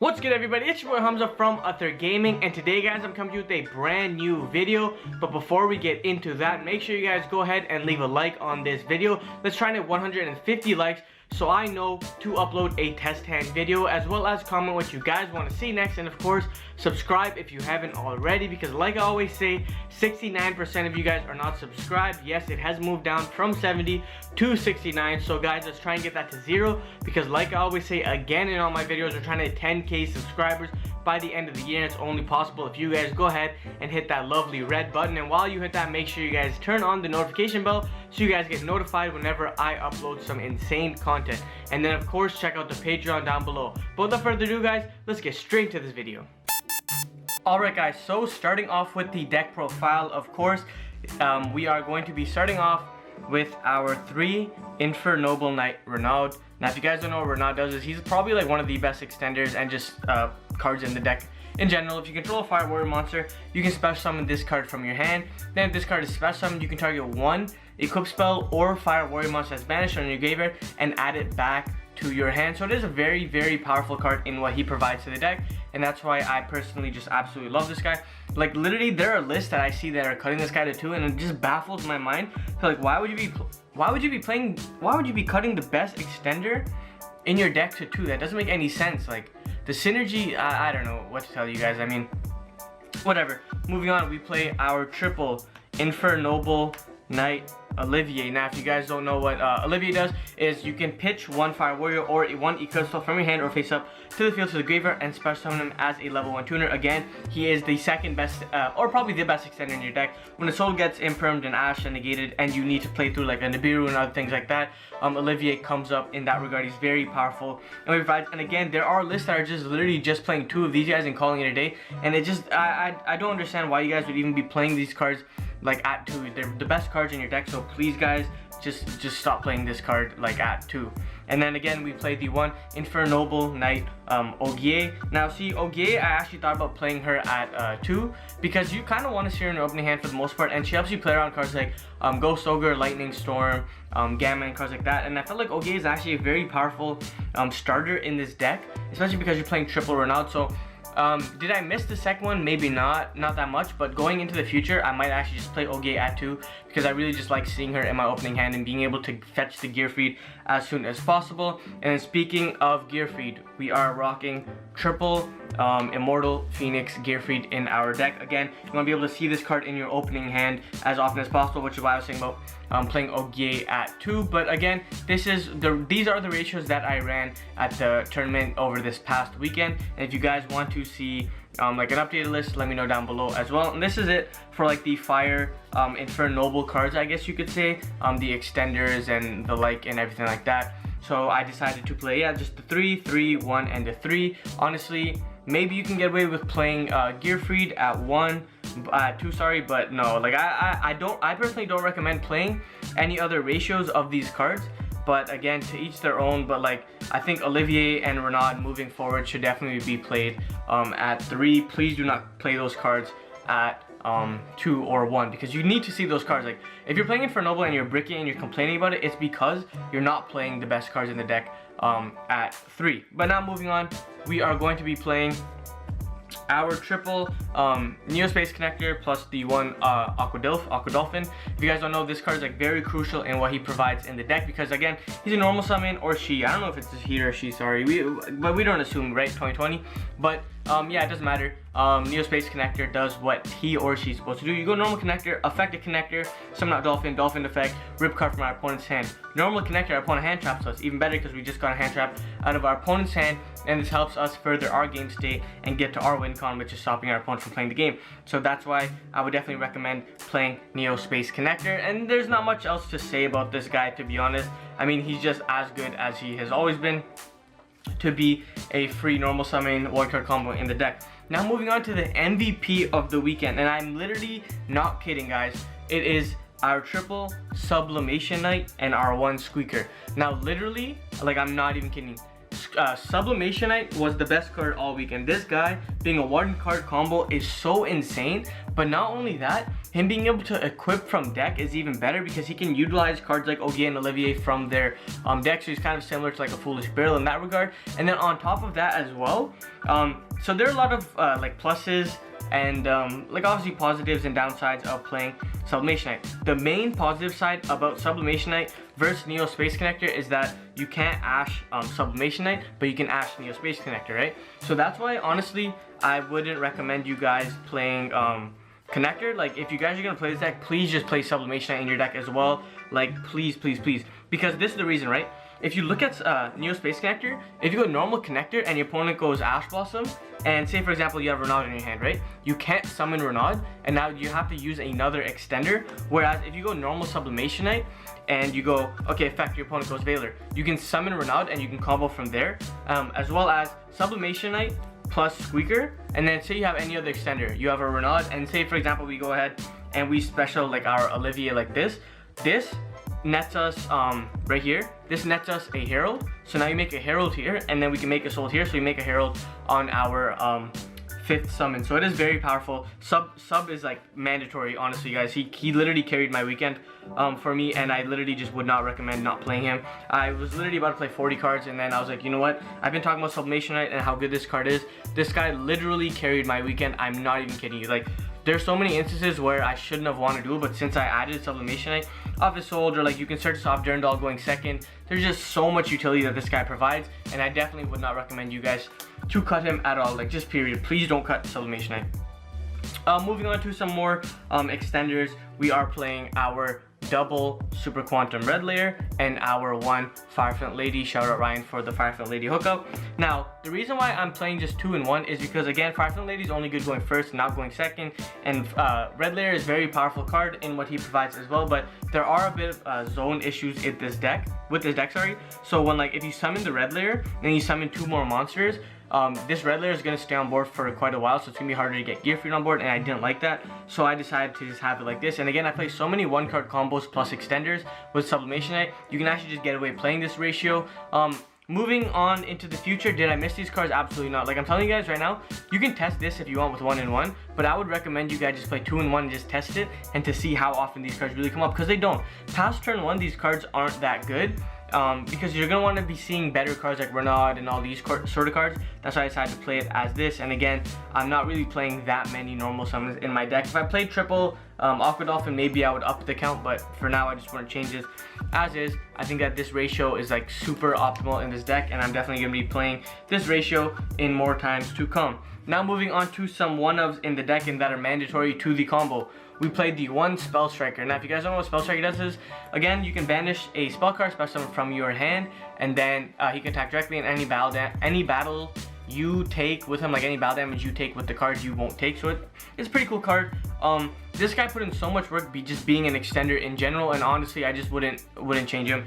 What's good, everybody? It's your boy Hamza from Ather Gaming, and today, guys, I'm coming to you with a brand new video. But before we get into that, make sure you guys go ahead and leave a like on this video. Let's try to hit 150 likes so I know to upload a test hand video, as well as comment what you guys want to see next, and of course subscribe if you haven't already, because like I always say, 69% of you guys are not subscribed. Yes, it has moved down from 70 to 69, so guys, let's try and get that to 0, because like I always say again in all my videos, we're trying to hit 10k subscribers by the end of the year. It's only possible if you guys go ahead and hit that lovely red button, and while you hit that, make sure you guys turn on the notification bell so you guys get notified whenever I upload some insane content. And then of course check out the Patreon down below. But without further ado, guys, let's get straight into this video. Alright guys, so starting off with the deck profile, of course, we are going to be starting off with our 3 Infernoble Knight Renaud. Now if you guys don't know what Renaud does, is he's probably like one of the best extenders and just cards in the deck in general. If you control a Fire Warrior monster, you can special summon this card from your hand. Then if this card is special summoned, you can target one equip spell or Fire Warrior monster that's banished on your graveyard and add it back to your hand. So it is a very, very powerful card in what he provides to the deck, and that's why I personally just absolutely love this guy. Like literally, there are lists that I see that are cutting this guy to 2, and it just baffles my mind. So like, why would you be cutting the best extender in your deck to 2? That doesn't make any sense. Like the synergy, I don't know what to tell you guys. I mean, whatever. Moving on, we play our triple Infernoble Knight Olivier. Now if you guys don't know what Olivier does, is you can pitch one Fire Warrior or one equip spell from your hand or face up to the field to the graveyard and special summon him as a level 1 tuner. Again, he is the second best or probably the best extender in your deck. When the soul gets impermed and ashed and negated and you need to play through like a Nibiru and other things like that, Olivier comes up in that regard. He's very powerful, and again, there are lists that are just literally just playing 2 of these guys and calling it a day, and it just I don't understand why you guys would even be playing these cards like at 2. They're the best cards in your deck, so please guys, just stop playing this card like at 2. And then again, we play the 1 Infernoble Knight Ogier. Now see, Ogier, I actually thought about playing her at 2 because you kind of want to see her in your opening hand for the most part, and she helps you play around cards like Ghost Ogre, Lightning Storm, Gamma, and cards like that. And I felt like Ogier is actually a very powerful starter in this deck, especially because you're playing triple Renaud. So did I miss the second one? Maybe not that much, but going into the future, I might actually just play Ogier at 2 because I really just like seeing her in my opening hand and being able to fetch the gear feed as soon as possible. And then speaking of gear feed, we are rocking triple Immortal Phoenix gear feed in our deck. Again, you want to be able to see this card in your opening hand as often as possible, which is why I was saying about playing Ogier at 2. But again, these are the ratios that I ran at the tournament over this past weekend, and if you guys want to see like an updated list, let me know down below as well. And this is it for like the Fire Infernoble cards, I guess you could say, the extenders and the like and everything like that. So I decided to play just the 3, 3, 1, and the 3. Honestly, maybe you can get away with playing Gearfried at 1, 2, sorry, but no, like I personally don't recommend playing any other ratios of these cards. But again, to each their own. But like, I think Olivier and Renaud moving forward should definitely be played at 3. Please do not play those cards at 2 or 1, because you need to see those cards. Like if you're playing Infernoble and you're bricking and you're complaining about it, it's because you're not playing the best cards in the deck at 3. But now moving on, we are going to be playing our triple Neospace Connector plus the 1 Aqua Dolphin. If you guys don't know, this card is like very crucial in what he provides in the deck, because again, he's a normal summon, or she, I don't know if it's a he or she, sorry, but we don't assume, right? 2020, but yeah, it doesn't matter. Neospace Connector does what he or she's supposed to do. You go normal connector, effective connector, summon out dolphin effect, rip card from our opponent's hand. Normal connector, our opponent hand trap, so it's even better because we just got a hand trap out of our opponent's hand, and this helps us further our game state and get to our win con, which is stopping our opponent from playing the game. So that's why I would definitely recommend playing Neospace Connector. And there's not much else to say about this guy, to be honest. I mean, he's just as good as he has always been to be a free normal summon one card combo in the deck. Now moving on to the MVP of the weekend, and I'm literally not kidding, guys. It is our triple Sublimation Knight and our 1 Squeaker. Now literally, like I'm not even kidding, Sublimationite was the best card all weekend. This guy being a 1-card combo is so insane, but not only that, him being able to equip from deck is even better because he can utilize cards like Ogier and Olivier from their deck, so he's kind of similar to like a Foolish Barrel in that regard. And then on top of that as well, so there are a lot of like pluses and like obviously positives and downsides of playing Sublimationite. The main positive side about Sublimationite versus Neo Space Connector is that you can't Ash Sublimationite, but you can Ash Neo Space Connector, right? So that's why honestly I wouldn't recommend you guys playing Connector. Like if you guys are gonna play this deck, please just play Sublimationite in your deck as well. Like please, because this is the reason, right? If you look at Neo Space Connector, if you go normal Connector and your opponent goes Ash Blossom, and say for example you have Renaud in your hand, right? You can't summon Renaud, and now you have to use another extender. Whereas if you go normal Sublimationite and you go, okay, effect, your opponent goes Veiler, you can summon Renaud and you can combo from there, as well as Sublimationite plus Squeaker, and then say you have any other extender, you have a Renaud, and say for example we go ahead and we special like our Olivier like this nets us right here, this nets us a Herald. So now you make a Herald here, and then we can make a Soul here, so we make a Herald on our 5th summon. So it is very powerful. Sub is like mandatory, honestly guys. He literally carried my weekend for me, and I literally just would not recommend not playing him. I was literally about to play 40 cards, and then I was like, you know what, I've been talking about Sublimationite and how good this card is. This guy literally carried my weekend. I'm not even kidding you. Like there's so many instances where I shouldn't have wanted to do it, but since I added Sublimationite, Office Soldier, like you can search this off Durandal going 2nd. There's just so much utility that this guy provides, and I definitely would not recommend you guys to cut him at all. Like just period. Please don't cut Sublimationite. Moving on to some more extenders, we are playing our double Super Quantum Red Layer and our 1 Fireflint Lady. Shout out Ryan for the Fireflint Lady hookup. Now, the reason why I'm playing just 2 in 1 is because again, Fireflint Lady is only good going 1st, not going 2nd, and Red Layer is a very powerful card in what he provides as well, but there are a bit of zone issues with this deck, So when like if you summon the Red Layer and you summon 2 more monsters, this Red Layer is going to stay on board for quite a while, so it's going to be harder to get Gear Freed on board, and I didn't like that, so I decided to just have it like this. And again, I play so many 1-card combos plus extenders with Sublimationite, you can actually just get away playing this ratio. Moving on into the future, did I miss these cards? Absolutely not. Like I'm telling you guys right now, you can test this if you want with 1 in 1, but I would recommend you guys just play 2 in 1 and just test it and to see how often these cards really come up, because they don't. Past turn 1, these cards aren't that good. Because you're going to want to be seeing better cards like Renaud and all these sort of cards. That's why I decided to play it as this. And again, I'm not really playing that many normal summons in my deck. If I played triple Aqua Dolphin, maybe I would up the count, but for now I just want to change this as is. I think that this ratio is like super optimal in this deck, and I'm definitely going to be playing this ratio in more times to come. Now moving on to some 1-ofs in the deck and that are mandatory to the combo. We played the 1 Spell Striker. Now if you guys don't know what Spell Striker does is, again, you can banish a spell card, special from your hand, and then he can attack directly in any battle you take with him, like any battle damage you take with the cards you won't take. So it's a pretty cool card. This guy put in so much work just being an extender in general, and honestly I just wouldn't change him.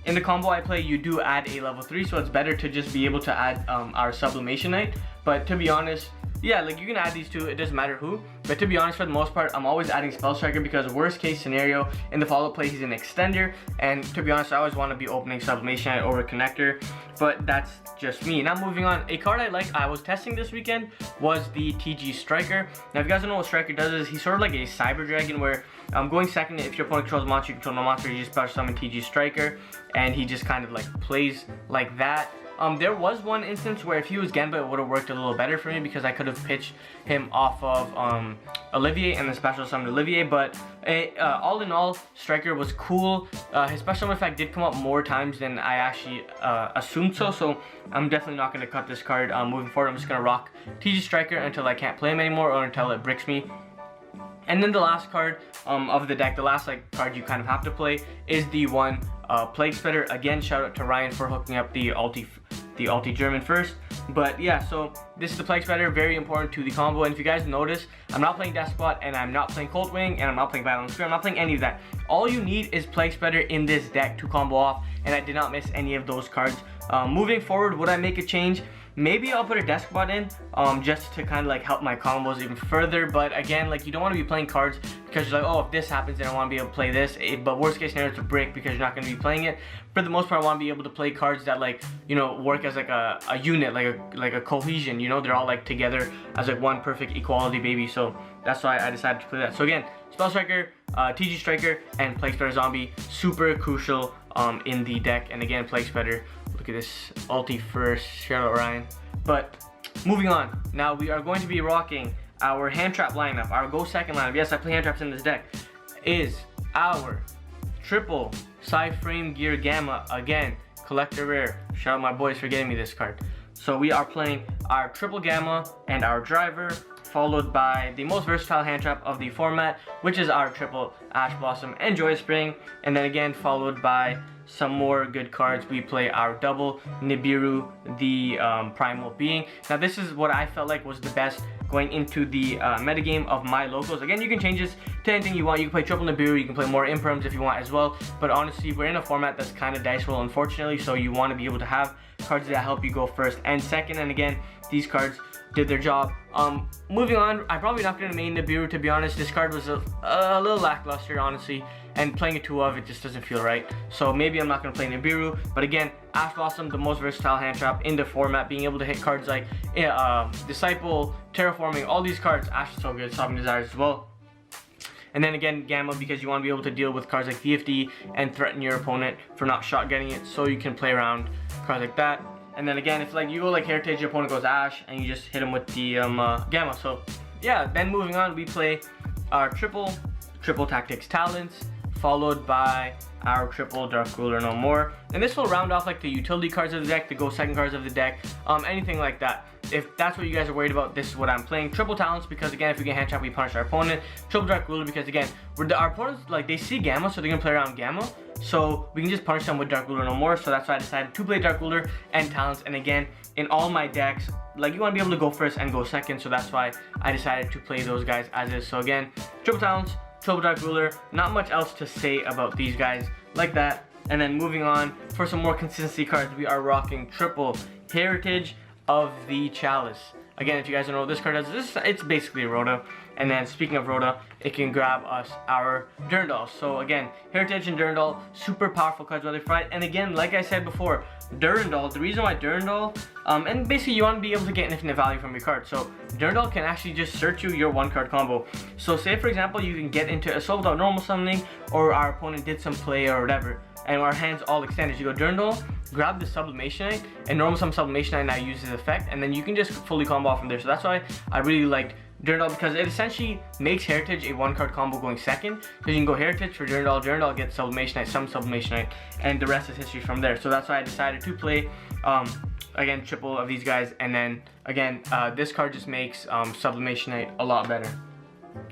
In the combo I play, you do add a level 3, so it's better to just be able to add our Sublimationite. But to be honest, yeah, like you can add these 2, it doesn't matter who, but to be honest, for the most part, I'm always adding Spell Striker because worst case scenario in the follow play he's an extender, and to be honest, I always want to be opening Sublimationite over Connector, but that's just me. Now moving on, a card I was testing this weekend was the TG Striker. Now if you guys don't know what Striker does is he's sort of like a Cyber Dragon where going 2nd, if your opponent controls a monster, you control no monster, you just special summon TG Striker, and he just kind of like plays like that. There was one instance where if he was Genba, it would have worked a little better for me because I could have pitched him off of Olivier and then special summoned Olivier, but all in all, Striker was cool. His special summon effect did come up more times than I actually assumed so I'm definitely not going to cut this card moving forward. I'm just going to rock TG Striker until I can't play him anymore or until it bricks me. And then the last card of the deck, the last card you kind of have to play is the 1 Plague Spreader. Again, shout out to Ryan for hooking up the ulti German first. But yeah, so this is the Plague Spreader, very important to the combo. And if you guys notice, I'm not playing Deskbot, and I'm not playing Coltwing, and I'm not playing Battle on Screen. I'm not playing any of that. All you need is Plague Spreader in this deck to combo off, and I did not miss any of those cards. Moving forward, would I make a change? Maybe I'll put a Deskbot in just to kind of like help my combos even further, but again, like you don't want to be playing cards because you're like, oh, if this happens, then I want to be able to play this. But worst case scenario, it's a brick because you're not going to be playing it. For the most part, I want to be able to play cards that, like, you know, work as like a unit, like a cohesion. You know, they're all like together as like one perfect equality, baby. So that's why I decided to play that. So again, Spell Striker, TG Striker, and Plague Spreader Zombie, super crucial in the deck. And again, Plague Spreader, look at this ulti first, shout out Ryan. But moving on, now we are going to be rocking our hand trap lineup, our go second lineup. Yes, I play hand traps in this deck. Is our triple side frame gear gamma, again, collector rare. Shout out my boys for getting me this card. So we are playing our triple gamma and our driver, followed by the most versatile hand trap of the format, which is our triple Ash Blossom and Joy Spring, and then again followed by some more good cards. We play our double Nibiru, the primal being. Now this is what I felt like was the best going into the metagame of my locals. Again, you can change this to anything you want. You can play triple Nibiru, you can play more imperms if you want as well, but honestly, we're in a format that's kind of dice roll, unfortunately, so you want to be able to have cards that help you go first and second, and again, these cards did their job. Moving on, I'm probably not going to main Nibiru, to be honest. This card was a little lackluster, honestly, and playing a 2 of it just doesn't feel right. So maybe I'm not going to play Nibiru, but again, Ash Blossom, the most versatile hand trap in the format, being able to hit cards like Disciple, Terraforming, all these cards. Ash is so good, Sovereign Desires as well. And then again, Gamma, because you want to be able to deal with cards like VFD and threaten your opponent for not shotgunning it, so you can play around cards like that. And then again, if like you go like Heritage, your opponent goes Ash, and you just hit him with the Gamma. So yeah, then moving on, we play our triple Tactics Talents, followed by our triple Dark Ruler No More. And this will round off like the utility cards of the deck, the go second cards of the deck, anything like that. If that's what you guys are worried about, this is what I'm playing. Triple Talents, because again, if we get hand trap, we punish our opponent. Triple Dark Ruler, because again, our opponents, like, they see Gamma, so they're gonna play around Gamma. So we can just punish them with Dark Ruler No More. So that's why I decided to play Dark Ruler and Talents. And again, in all my decks, like, you want to be able to go first and go second. So that's why I decided to play those guys as is. So again, Triple Talents, Triple Dark Ruler. Not much else to say about these guys like that. And then moving on, for some more consistency cards, we are rocking triple Heritage of the Chalice. Again, if you guys don't know what this card does, it's basically a Rhoda. And then speaking of Rhoda, it can grab us our Durandal. So again, Heritage and Durandal, super powerful cards when they fight. And again, like I said before, Durandal, the reason why Durandal, and basically you want to be able to get infinite value from your card. So Durandal can actually just search you your 1-card combo. So say for example, you can get into Assault without normal summoning, or our opponent did some play or whatever, and our hands all extended. You go Durandal, grab the Sublimation Knight, and normal summon Sublimation Knight now uses effect, and then you can just fully combo off from there. So that's why I really liked Durandal, because it essentially makes Heritage a 1-card combo going second, because you can go Heritage for Durandal, Durandal gets Sublimation Knight, some Sublimation Knight, and the rest is history from there. So that's why I decided to play, again, triple of these guys, and then, again, this card just makes Sublimation Knight a lot better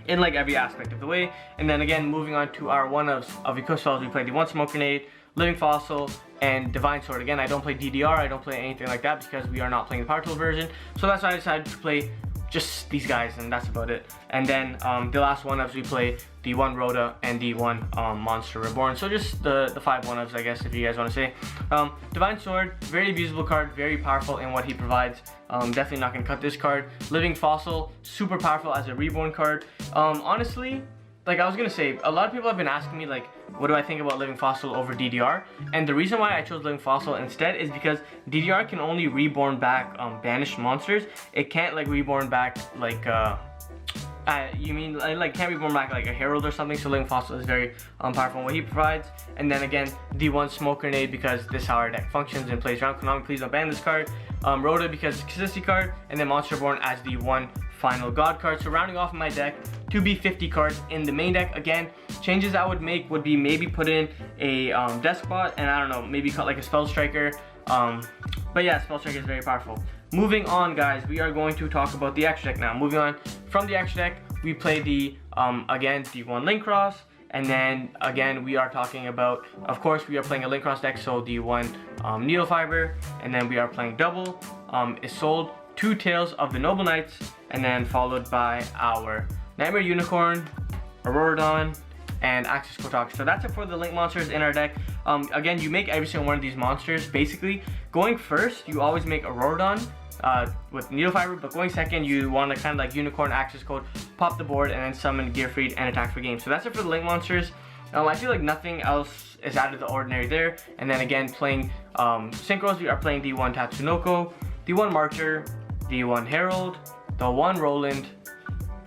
in like every aspect of the way. And then again, moving on to our one-ofs of Eclipse Spells, we played the 1 Smoke Grenade, Living Fossil, and Divine Sword. Again, I don't play DDR, I don't play anything like that because we are not playing the Power Tool version. So that's why I decided to play just these guys, and that's about it. And then the last one-ofs, we play the 1 Rhoda and the 1 Monster Reborn. So just the 5 one-ofs, I guess, if you guys want to say. Divine Sword, very abusable card, very powerful in what he provides. Definitely not going to cut this card. Living Fossil, super powerful as a Reborn card. Honestly, like I was going to say, a lot of people have been asking me, like, what do I think about Living Fossil over DDR? And the reason why I chose Living Fossil instead is because DDR can only reborn back banished monsters. It can't like reborn back like you mean like can't reborn back like a Herald or something. So Living Fossil is very powerful in what he provides. And then again, the 1 Smoke Grenade, because this is how our deck functions and plays around. Konami, please don't ban this card. Rhoda, because it's a consistency card, and then Monster Reborn as the 1 final God card. So rounding off my deck to be 50 cards in the main deck. Again, changes I would make would be maybe put in a Deskbot, and I don't know, maybe cut like a Spell Striker. But yeah, Spell Striker is very powerful. Moving on, guys, we are going to talk about the extra deck now. Moving on from the extra deck, we play the again the 1 Link Cross, and then again we are talking about, of course, we are playing a Link Cross deck, so the 1 Needle Fiber, and then we are playing double Isolde, 2 Tales of the Noble Knights, and then followed by our Nightmare Unicorn, Auroradon, and Axis Kotak. So that's it for the Link monsters in our deck. Again, you make every single one of these monsters. Basically, going first, you always make Auroradon, with Needle Fiber, but going second, you want to kind of like Unicorn Access Code, pop the board, and then summon Gear Freed and attack for game. So that's it for the link monsters. I feel like nothing else is out of the ordinary there. And then again, playing Synchros, we are playing D1 Tatsunoko, D1 Marcher, D1 Herald, the 1 Roland,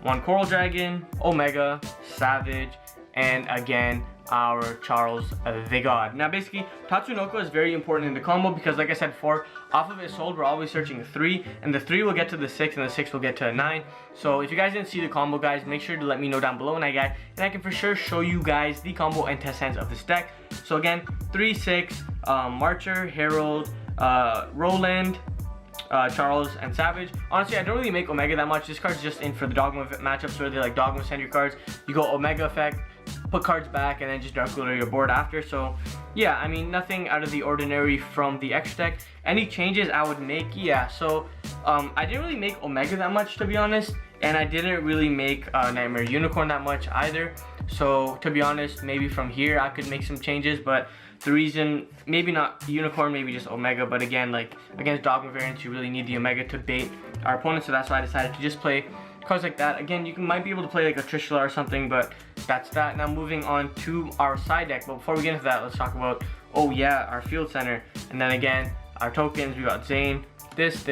1 Coral Dragon, Omega, Savage, and again, our Charles the God. Now basically, Tatsunoko is very important in the combo because like I said before, off of his sold, we're always searching a 3, and the 3 will get to the 6, and the 6 will get to a 9. So if you guys didn't see the combo, guys, make sure to let me know down below, and I can for sure show you guys the combo and test hands of this deck. So again, 3, 6, Marcher, Herald, Roland, Charles, and Savage. Honestly, I don't really make Omega that much. This card's just in for the Dogma matchups where they like Dogma send your cards. You go Omega effect, put cards back, and then just Dark Ruler your board after. So yeah, I mean, nothing out of the ordinary from the X deck. Any changes I would make, yeah, so I didn't really make Omega that much, to be honest, and I didn't really make Nightmare Unicorn that much either. So to be honest, maybe from here I could make some changes, but the reason, maybe not Unicorn, maybe just Omega, but again, like against Dogma variants, you really need the Omega to bait our opponents, so that's why I decided to just play cards like that. Again, you might be able to play like a Trishula or something, but that's that. Now moving on to our side deck, but before we get into that, let's talk about, oh yeah, our field center, and then again, our tokens. We got Zane, this,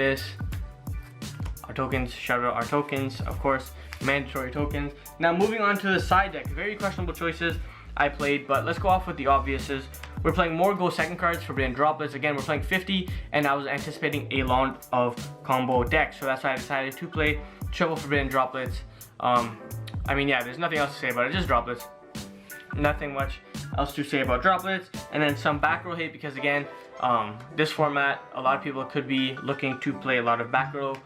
our tokens, shout out our tokens, of course, mandatory tokens. Now moving on to the side deck, very questionable choices I played, but let's go off with the obviouses. We're playing more Go Second cards, Forbidden Droplets. Again, we're playing 50, and I was anticipating a lot of combo decks, so that's why I decided to play triple Forbidden Droplets. I mean, yeah, there's nothing else to say about it, just Droplets. Nothing much else to say about Droplets. And then some back row hate because again, this format, a lot of people could be looking to play a lot of back row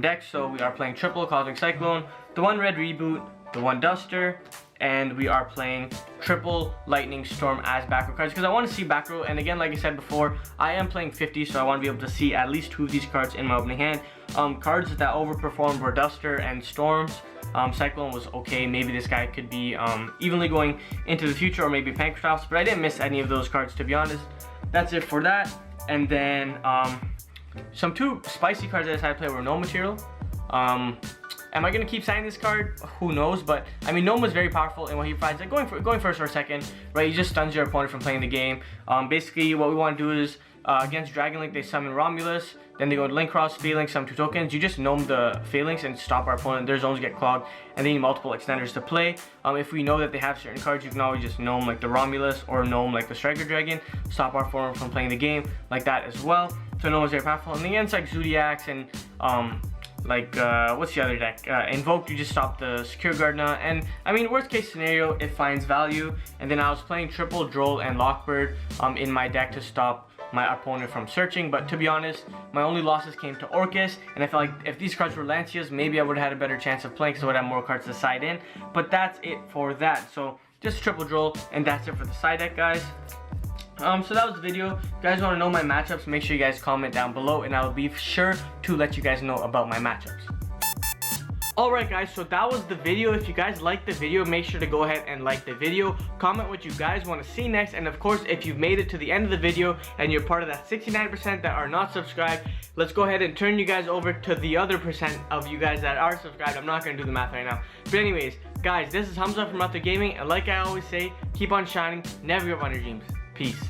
decks. So we are playing triple Cosmic Cyclone, the 1 red Reboot, the 1 Duster, and we are playing triple Lightning Storm as back row cards because I want to see back row. And again, like I said before, I am playing 50, so I want to be able to see at least 2 of these cards in my opening hand. Cards that overperformed were Duster and Storms. Cyclone was okay. Maybe this guy could be evenly going into the future, or maybe Pancratops, but I didn't miss any of those cards, to be honest. That's it for that. And then some 2 spicy cards that I decided to play were No Material. Am I gonna keep signing this card? Who knows? But I mean, Gnome was very powerful in what he provides. Like going first or second, right? He just stuns your opponent from playing the game. Basically, what we want to do is against Dragon Link, they summon Romulus. Then they go to Link Cross, Phalanx, summon 2 tokens. You just Gnome the Phalanx and stop our opponent. Their zones get clogged, and they need multiple extenders to play. If we know that they have certain cards, you can always just Gnome like the Romulus or Gnome like the Striker Dragon. Stop our opponent from playing the game like that as well. So Gnome is very powerful. And against like Zoodiacs and what's the other deck? Invoke, you just stop the Secure Gardna, and I mean, worst case scenario, it finds value. And then I was playing triple Droll and Lockbird in my deck to stop my opponent from searching, but to be honest, my only losses came to Orcust, and I felt like if these cards were Lanceas, maybe I would have had a better chance of playing because I would have more cards to side in, but that's it for that. So just triple Droll, and that's it for the side deck, guys. So that was the video. If you guys want to know my matchups, make sure you guys comment down below, and I'll be sure to let you guys know about my matchups. Alright guys, so that was the video. If you guys liked the video, make sure to go ahead and like the video. Comment what you guys want to see next, and of course, if you've made it to the end of the video and you're part of that 69% that are not subscribed, let's go ahead and turn you guys over to the other percent of you guys that are subscribed. I'm not going to do the math right now. But anyways, guys, this is Hamza from Ather Gaming, and like I always say, keep on shining, never give up on your dreams. Peace.